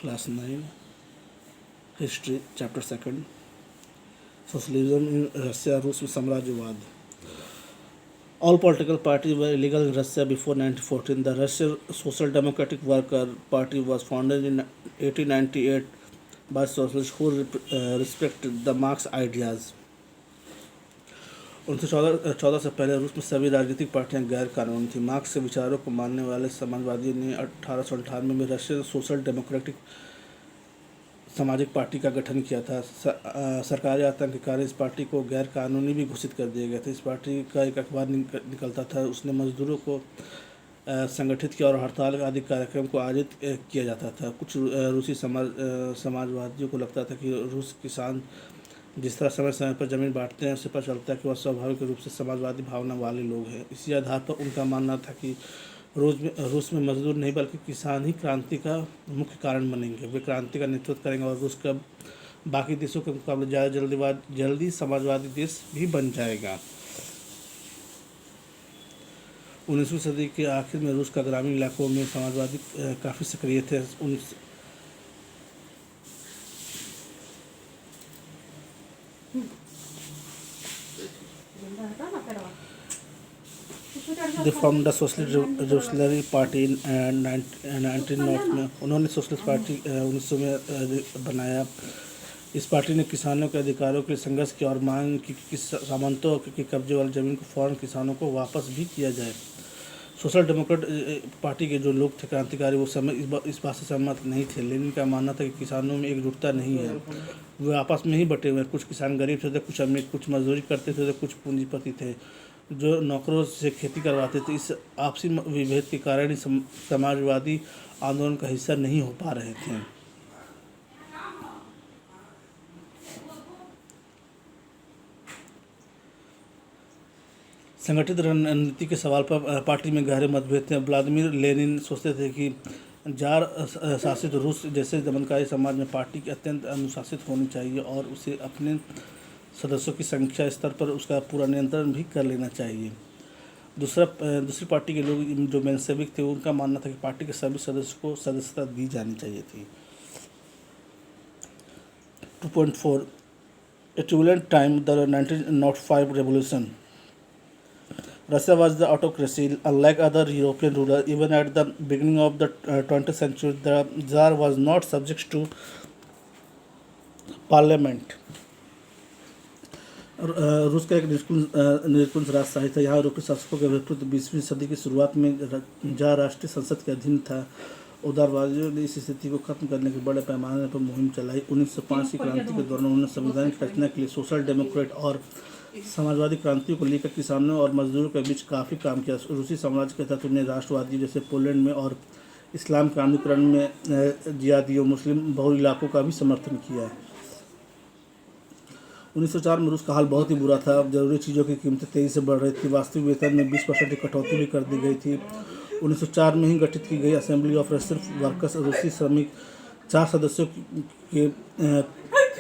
Class 9, History, Chapter 2, Socialism in Russia, रूस में साम्राज्यवाद. All political parties were illegal in Russia before 1914. The Russian Social Democratic Worker Party was founded in 1898 by socialists who respected the Marx ideas. 1914 से पहले रूस में सभी राजनीतिक पार्टियां गैर कानूनी थीं. मार्क्स के विचारों को मानने वाले समाजवादियों ने 1898 में रशियन सोशल डेमोक्रेटिक सामाजिक पार्टी का गठन किया था. सरकारी आतंक के कारण इस पार्टी को गैर कानूनी भी घोषित कर दिया गया था. इस पार्टी का एक अखबार निकलता था. उसने मजदूरों को संगठित किया और हड़ताल आदि कार्यक्रम को आयोजित किया जाता था. कुछ रूसी समाजवादियों को लगता था कि रूस किसान जिस तरह समय समय पर ज़मीन बांटते हैं उससे पता चलता है कि वह स्वाभाविक रूप से समाजवादी भावना वाले लोग हैं. इसी आधार पर उनका मानना था कि रूस में मजदूर नहीं बल्कि किसान ही क्रांति का मुख्य कारण बनेंगे. वे क्रांति का नेतृत्व करेंगे और रूस का बाकी देशों के मुकाबले ज़्यादा जल्दी समाजवादी देश भी बन जाएगा. 19वीं सदी के आखिर में रूस का ग्रामीण इलाकों में समाजवादी काफ़ी सक्रिय थे. They formed the Socialist Revolutionary Party in 1900 में. उन्होंने सोशलिस्ट पार्टी 1900 में बनाया. इस पार्टी ने किसानों के अधिकारों के लिए संघर्ष किया और मांग की कि सामंतों के कब्जे वाली ज़मीन को फौरन किसानों को वापस भी किया जाए. सोशल डेमोक्रेट पार्टी के जो लोग थे क्रांतिकारी वो इस बात से सहमत नहीं थे. लेनिन का मानना था कि किसानों में एकजुटता नहीं है. वे आपस में ही बटे हुए हैं. कुछ किसान गरीब थे, कुछ अमीर, कुछ मजदूरी करते थे, कुछ पूंजीपति थे जो नौकरों से खेती करवाते थे. इस आपसी विभेद के कारण ही समाजवादी आंदोलन का हिस्सा नहीं हो पा रहे थे. संगठित रणनीति के सवाल पर पार्टी में गहरे मतभेद थे. व्लादिमीर लेनिन सोचते थे कि जार शासित रूस जैसे दमनकारी समाज में पार्टी की अत्यंत अनुशासित होनी चाहिए और उसे अपने सदस्यों की संख्या स्तर पर उसका पूरा नियंत्रण भी कर लेना चाहिए. दूसरी पार्टी के लोग जो मेंशेविक थे उनका मानना था कि पार्टी के सभी सदस्यों को सदस्यता दी जानी चाहिए थी. 2.4 A turbulent time, the 1905 revolution. Russia was the autocracy. Unlike other European rulers, even at the beginning of the 20th century, the Tsar was not subject to parliament. रूस का एक निरंकुश राजशाही था. यहाँ यूरोपीय शासकों के विपरीत 20वीं सदी की शुरुआत में जार राष्ट्रीय संसद के अधीन था. उदारवादियों ने इस स्थिति को खत्म करने के बड़े पैमाने पर मुहिम चलाई. 1905 की क्रांति के दौरान उन्होंने संविधान की रचना के लिए सोशल डेमोक्रेट और समाजवादी क्रांतियों को लेकर किसानों और मजदूरों के बीच काफ़ी काम किया. रूसी साम्राज्य के तहत उन्हें राष्ट्रवादी जैसे पोलैंड में और इस्लाम क्रांतिकरण में जिहादियों मुस्लिम बहुल इलाकों का भी समर्थन किया. 1904 में रूस का हाल बहुत ही बुरा था. जरूरी चीज़ों की कीमतें तेज़ी से बढ़ रही थी. वास्तविक वेतन में 20% की कटौती भी कर दी गई थी. 1904 में ही गठित की गई असेंबली ऑफ रशियन वर्कर्स रूसी श्रमिक 4 सदस्यों के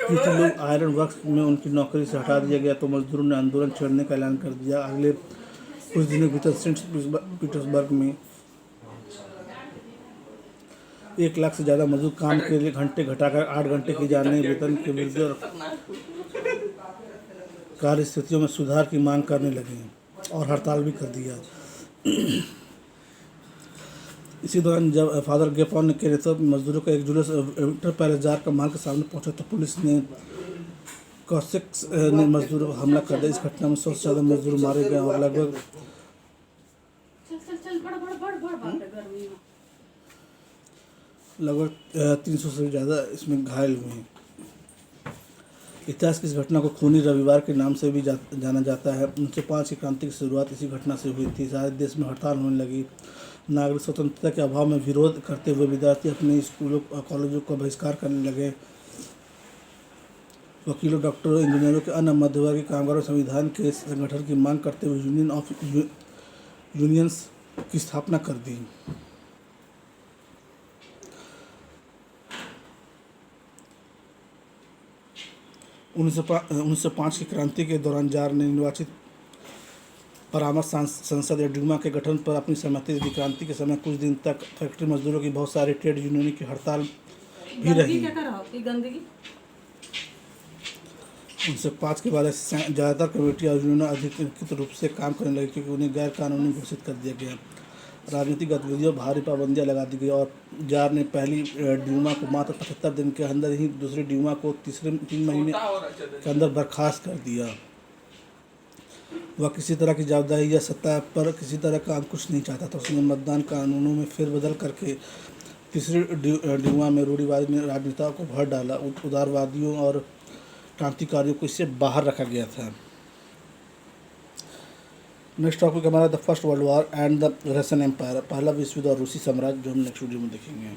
लोग आयरन वर्क्स में उनकी नौकरी से हटा दिया गया तो मजदूरों ने आंदोलन छेड़ने का ऐलान कर दिया. अगले कुछ दिनों के भीतर सेंट पीटर्सबर्ग में 1 लाख से ज़्यादा मजदूर काम के लिए घंटे घटाकर 8 घंटे की जाने वेतन के विरुद्ध और कार्य स्थितियों में सुधार की मांग करने लगे और हड़ताल भी कर दिया. इसी दौरान जब फादर गेपॉन के नेतृत्व में मजदूरों का एक जुलूस विक्टर पैलेस जार का माल के सामने पहुंचा तो पुलिस ने कॉसेक्स ने मजदूरों पर हमला कर दिया. इस घटना में 100 से ज़्यादा मजदूर मारे गए और लगभग 300 से ज़्यादा इसमें घायल हुए हैं. इतिहास की इस घटना को खूनी रविवार के नाम से भी जाना जाता है. 1905 की क्रांति की शुरुआत इसी घटना से हुई थी. सारे देश में हड़ताल होने लगी. नागरिक स्वतंत्रता के अभाव में विरोध करते हुए विद्यार्थी अपने स्कूलों कॉलेजों का बहिष्कार करने लगे. वकीलों, डॉक्टरों, इंजीनियरों के अन्य मध्यवर्गीय कामगारों संविधान के संगठन की मांग करते हुए यूनियन ऑफ यूनियंस की स्थापना कर दी. 1905 की क्रांति के दौरान जार ने निर्वाचित परामर्श संसद या ड्यूमा के गठन पर अपनी सहमति दी. क्रांति के समय कुछ दिन तक फैक्ट्री मजदूरों की बहुत सारी ट्रेड यूनियनों की हड़ताल भी रही। क्या कर रहा हो? ये गंदगी उनसे 5 के बाद ज़्यादातर कमेटियाँ यूनियन अधिकृत रूप से काम करने लगी क्योंकि उन्हें गैर कानूनी घोषित कर दिया गया। राजनीतिक गतिविधियों पर भारी पाबंदियां लगा दी गई और जार ने पहली ड्यूमा को मात्र 75 दिन के अंदर ही दूसरी ड्यूमा को 3 महीने के अंदर बर्खास्त कर दिया। वह किसी तरह की जवाबदेही या सत्ता पर किसी तरह का अंकुश नहीं चाहता था। उसने मतदान कानूनों में फेरबदल करके तीसरी ड्यूमा में रूढ़िवादी राजनेताओं को भर डाला। उदारवादियों और क्रांतिकारियों को इससे बाहर रखा गया था। नेक्स्ट टॉपिक हमारा the first world war and the Russian empire, पहला विश्व युद्ध और रूसी साम्राज्य, जो हम नेक्स्ट वीडियो में देखेंगे।